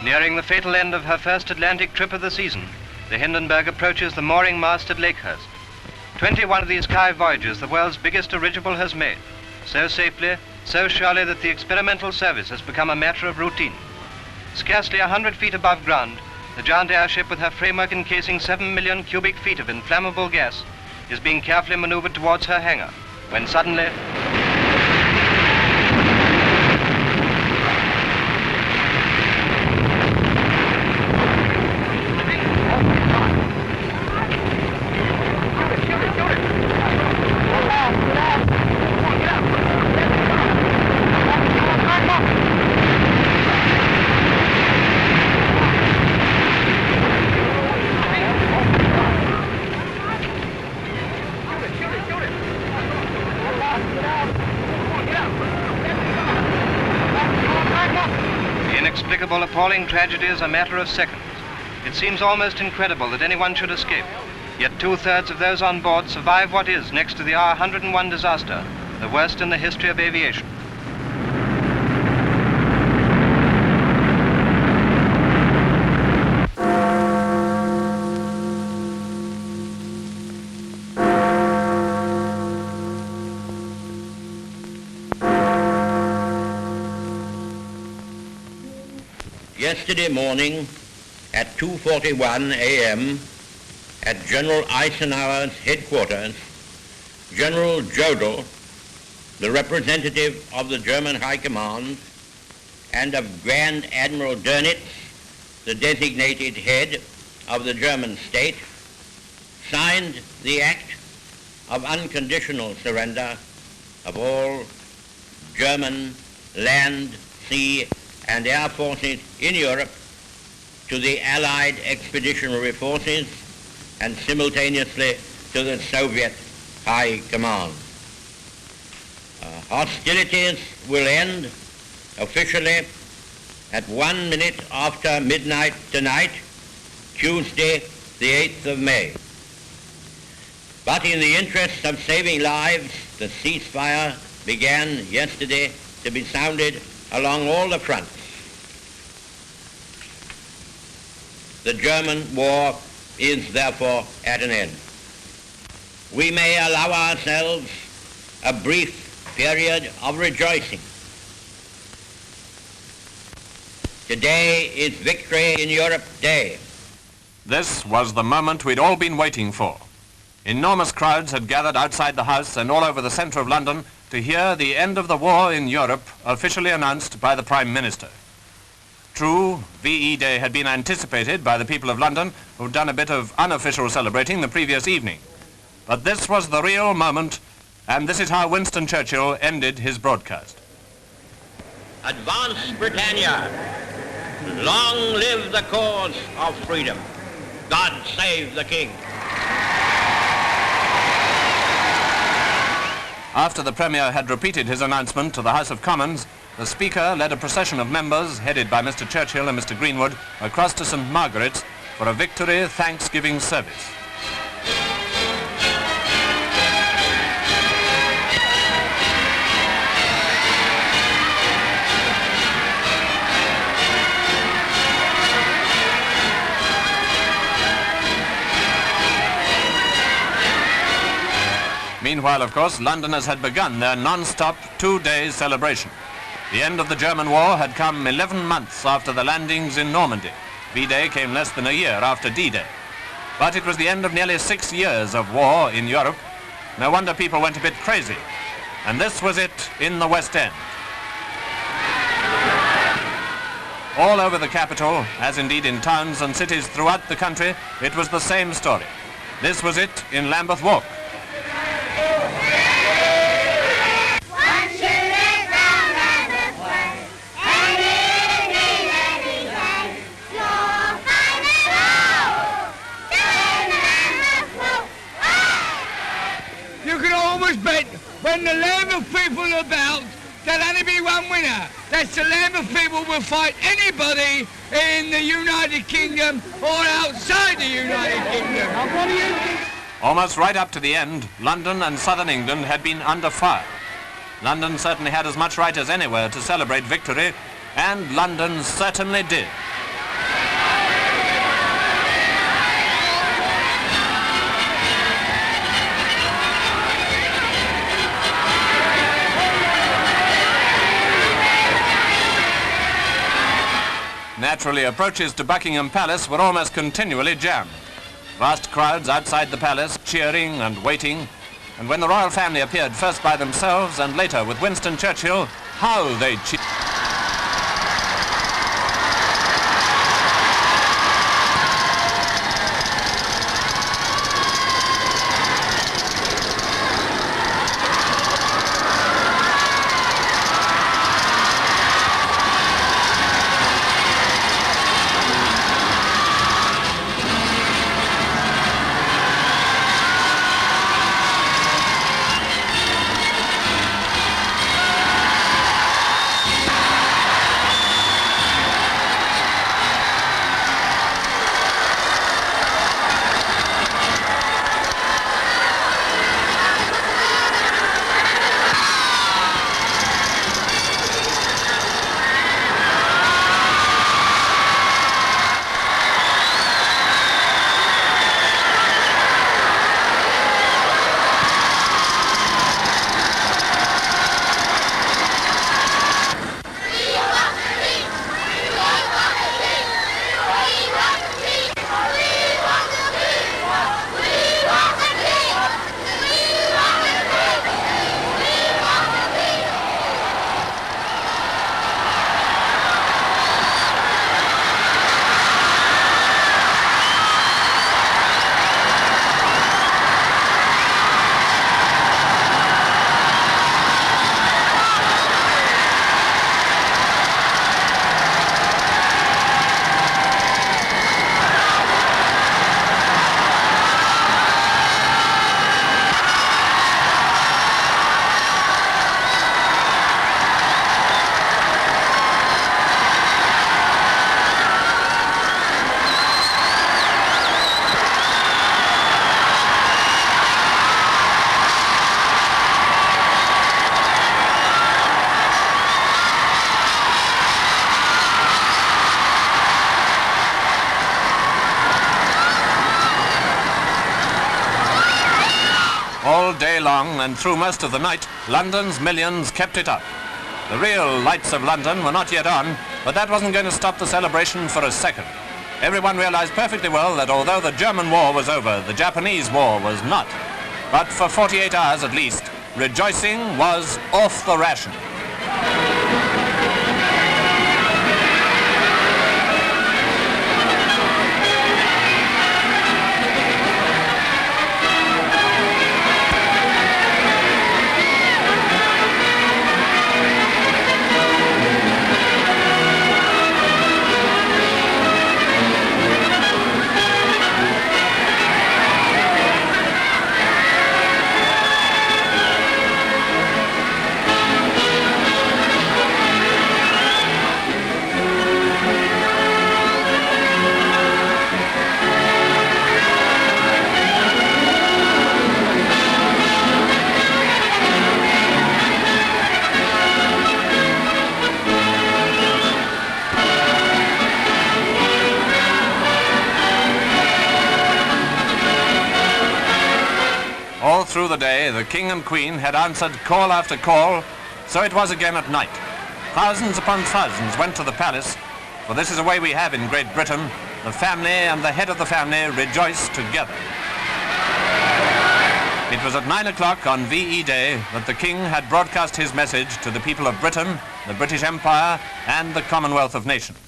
Nearing the fatal end of her first Atlantic trip of the season, the Hindenburg approaches the mooring mast at Lakehurst. 21 of these sky voyages the world's biggest dirigible has made, so safely, so surely that the experimental service has become a matter of routine. Scarcely 100 feet above ground, the giant airship with her framework encasing 7 million cubic feet of inflammable gas is being carefully maneuvered towards her hangar, when suddenly... Inexplicable, appalling tragedy is a matter of seconds. It seems almost incredible that anyone should escape. Yet 2/3 of those on board survive what is, next to the R-101 disaster, the worst in the history of aviation. Yesterday morning at 2:41 a.m. at General Eisenhower's headquarters, General Jodl, the representative of the German High Command, and of Grand Admiral Dönitz, the designated head of the German state, signed the act of unconditional surrender of all German land, sea, and air forces in Europe to the Allied expeditionary forces and simultaneously to the Soviet High Command. Hostilities will end officially at 1 minute after midnight tonight, Tuesday, the 8th of May. But in the interest of saving lives, the ceasefire began yesterday to be sounded along all the fronts. The German war is therefore at an end. We may allow ourselves a brief period of rejoicing. Today is Victory in Europe Day. This was the moment we'd all been waiting for. Enormous crowds had gathered outside the House and all over the centre of London to hear the end of the war in Europe officially announced by the Prime Minister. True, VE Day had been anticipated by the people of London, who'd done a bit of unofficial celebrating the previous evening. But this was the real moment, and this is how Winston Churchill ended his broadcast. Advance Britannia! Long live the cause of freedom! God save the King! After the Premier had repeated his announcement to the House of Commons, the Speaker led a procession of members, headed by Mr. Churchill and Mr. Greenwood, across to St. Margaret's for a Victory Thanksgiving service. Meanwhile, of course, Londoners had begun their non-stop 2-day celebration. The end of the German war had come 11 months after the landings in Normandy. V-Day came less than a year after D-Day. But it was the end of nearly 6 years of war in Europe. No wonder people went a bit crazy. And this was it in the West End. All over the capital, as indeed in towns and cities throughout the country, it was the same story. This was it in Lambeth Walk. Bet when the Lambeth people are about, there'll only be one winner. That's the Lambeth people will fight anybody in the United Kingdom or outside the United Kingdom. Almost right up to the end, London and southern England had been under fire. London certainly had as much right as anywhere to celebrate victory, and London certainly did. Naturally, approaches to Buckingham Palace were almost continually jammed. Vast crowds outside the palace cheering and waiting, and when the royal family appeared first by themselves and later with Winston Churchill, how they cheered. All day long and through most of the night, London's millions kept it up. The real lights of London were not yet on, but that wasn't going to stop the celebration for a second. Everyone realized perfectly well that although the German war was over, the Japanese war was not. But for 48 hours at least, rejoicing was off the ration. All through the day, the King and Queen had answered call after call, so it was again at night. Thousands upon thousands went to the palace, for this is a way we have in Great Britain. The family and the head of the family rejoice together. It was at 9 o'clock on VE Day that the King had broadcast his message to the people of Britain, the British Empire, and the Commonwealth of Nations.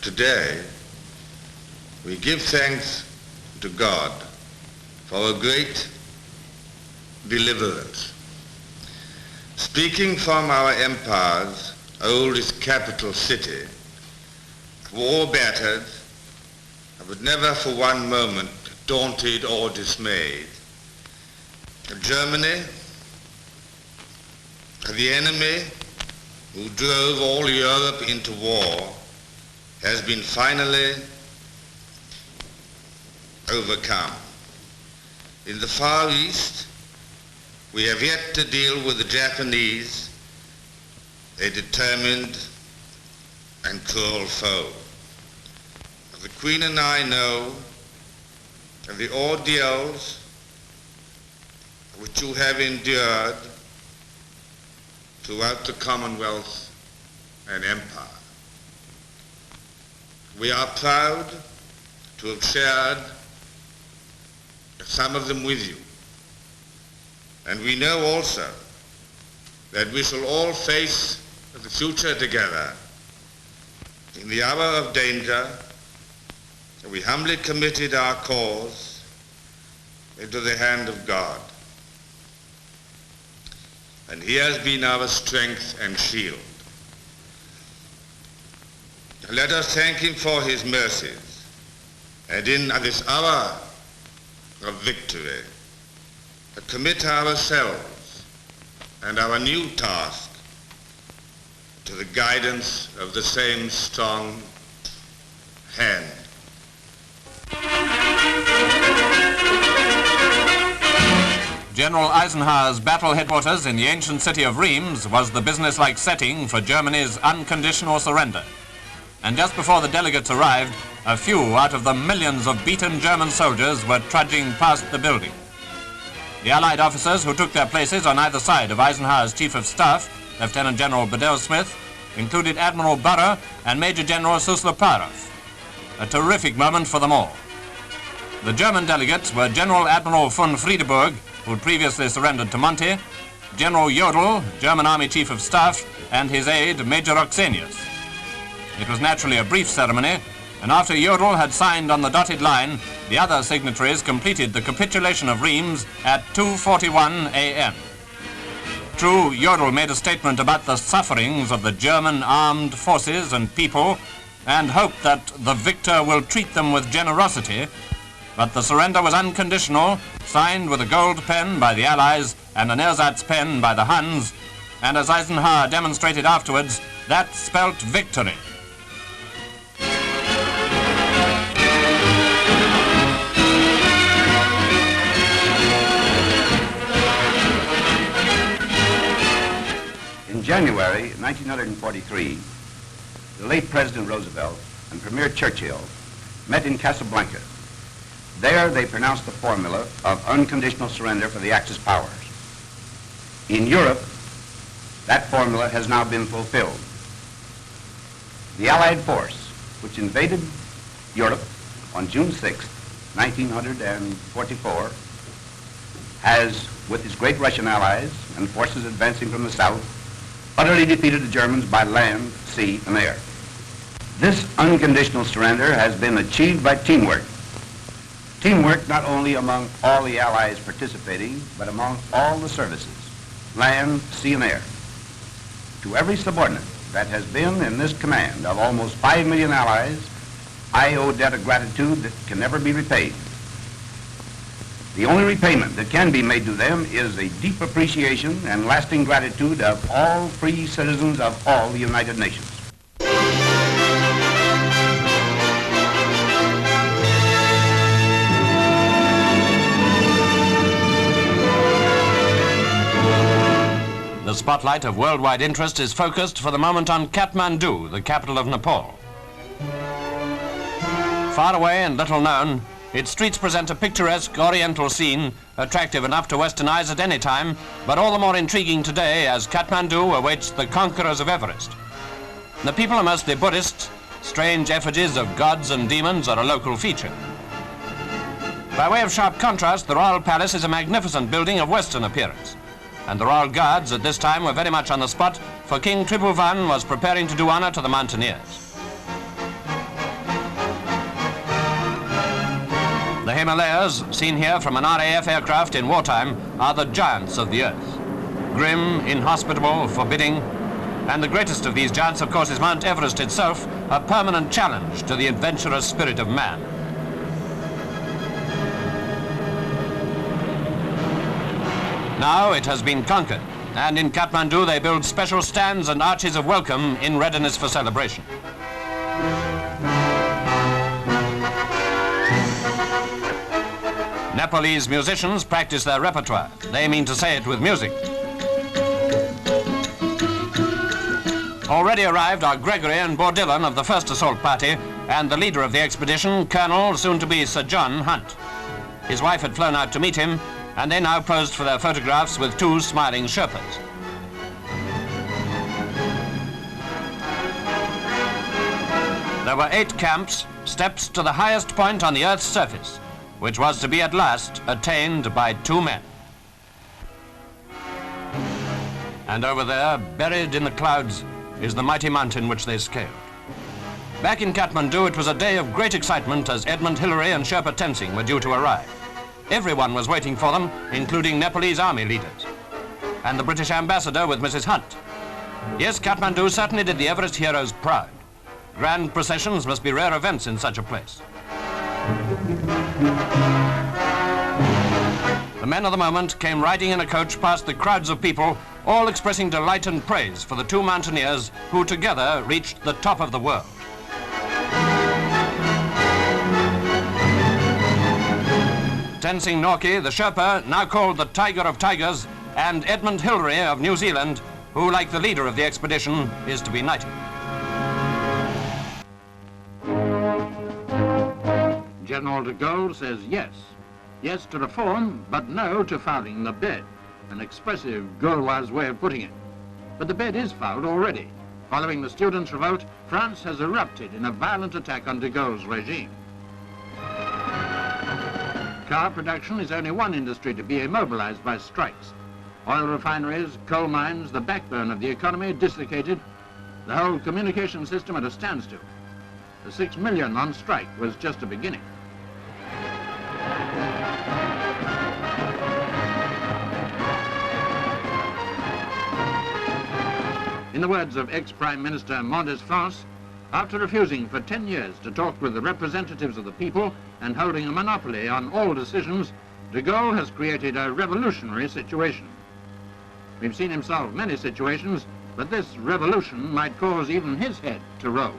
Today, we give thanks to God for a great deliverance. Speaking from our empire's oldest capital city, war battered, but never for one moment daunted or dismayed, Germany, the enemy who drove all Europe into war, has been finally overcome. In the Far East, we have yet to deal with the Japanese, a determined and cruel foe. The Queen and I know of the ordeals which you have endured throughout the Commonwealth and Empire. We are proud to have shared some of them with you. And we know also that we shall all face the future together. In the hour of danger, we humbly committed our cause into the hand of God. And he has been our strength and shield. Let us thank him for his mercies, and in this hour of victory, commit ourselves and our new task to the guidance of the same strong hand. General Eisenhower's battle headquarters in the ancient city of Rheims was the businesslike setting for Germany's unconditional surrender. And just before the delegates arrived, a few out of the millions of beaten German soldiers were trudging past the building. The Allied officers who took their places on either side of Eisenhower's Chief of Staff, Lieutenant General Bedell Smith, included Admiral Burr and Major General Susloparov. A terrific moment for them all. The German delegates were General Admiral von Friedeburg, who previously surrendered to Monty, General Jodl, German Army Chief of Staff, and his aide, Major Oxenius. It was naturally a brief ceremony, and after Jodl had signed on the dotted line, the other signatories completed the capitulation of Rheims at 2:41 a.m. True, Jodl made a statement about the sufferings of the German armed forces and people, and hoped that the victor will treat them with generosity, but the surrender was unconditional, signed with a gold pen by the Allies and an ersatz pen by the Huns, and as Eisenhower demonstrated afterwards, that spelt victory. In January 1943, the late President Roosevelt and Premier Churchill met in Casablanca. There they pronounced the formula of unconditional surrender for the Axis powers. In Europe, that formula has now been fulfilled. The Allied force, which invaded Europe on June 6, 1944, has, with its great Russian allies and forces advancing from the south, utterly defeated the Germans by land, sea, and air. This unconditional surrender has been achieved by teamwork. Teamwork not only among all the allies participating, but among all the services, land, sea, and air. To every subordinate that has been in this command of almost 5 million allies, I owe a debt of gratitude that can never be repaid. The only repayment that can be made to them is a deep appreciation and lasting gratitude of all free citizens of all the United Nations. The spotlight of worldwide interest is focused for the moment on Kathmandu, the capital of Nepal. Far away and little known, its streets present a picturesque oriental scene, attractive enough to Western eyes at any time, but all the more intriguing today as Kathmandu awaits the conquerors of Everest. The people are mostly Buddhists. Strange effigies of gods and demons are a local feature. By way of sharp contrast, the Royal Palace is a magnificent building of Western appearance. And the Royal Guards at this time were very much on the spot, for King Tribhuvan was preparing to do honor to the mountaineers. The Himalayas, seen here from an RAF aircraft in wartime, are the giants of the earth. Grim, inhospitable, forbidding, and the greatest of these giants, of course, is Mount Everest itself, a permanent challenge to the adventurous spirit of man. Now it has been conquered, and in Kathmandu they build special stands and arches of welcome in readiness for celebration. Nepalese musicians practice their repertoire. They mean to say it with music. Already arrived are Gregory and Bordillon of the first assault party, and the leader of the expedition, Colonel, soon to be Sir John Hunt. His wife had flown out to meet him, and they now posed for their photographs with 2 smiling Sherpas. There were 8 camps, steps to the highest point on the Earth's surface, which was to be at last attained by 2 men. And over there, buried in the clouds, is the mighty mountain which they scaled. Back in Kathmandu, it was a day of great excitement as Edmund Hillary and Sherpa Tenzing were due to arrive. Everyone was waiting for them, including Nepalese army leaders, and the British ambassador with Mrs. Hunt. Yes, Kathmandu certainly did the Everest heroes proud. Grand processions must be rare events in such a place. The men of the moment came riding in a coach past the crowds of people, all expressing delight and praise for the 2 mountaineers who together reached the top of the world. Tenzing Norgay, the Sherpa, now called the Tiger of Tigers, and Edmund Hillary of New Zealand, who, like the leader of the expedition, is to be knighted. General de Gaulle says yes. Yes to reform, but no to fouling the bed. An expressive Gaulois way of putting it. But the bed is fouled already. Following the students' revolt, France has erupted in a violent attack on de Gaulle's regime. Car production is only one industry to be immobilized by strikes. Oil refineries, coal mines, the backbone of the economy dislocated, the whole communication system at a standstill. The 6 million on strike was just a beginning. In the words of ex-Prime Minister Momentous, after refusing for 10 years to talk with the representatives of the people and holding a monopoly on all decisions, de Gaulle has created a revolutionary situation. We've seen him solve many situations, but this revolution might cause even his head to roll.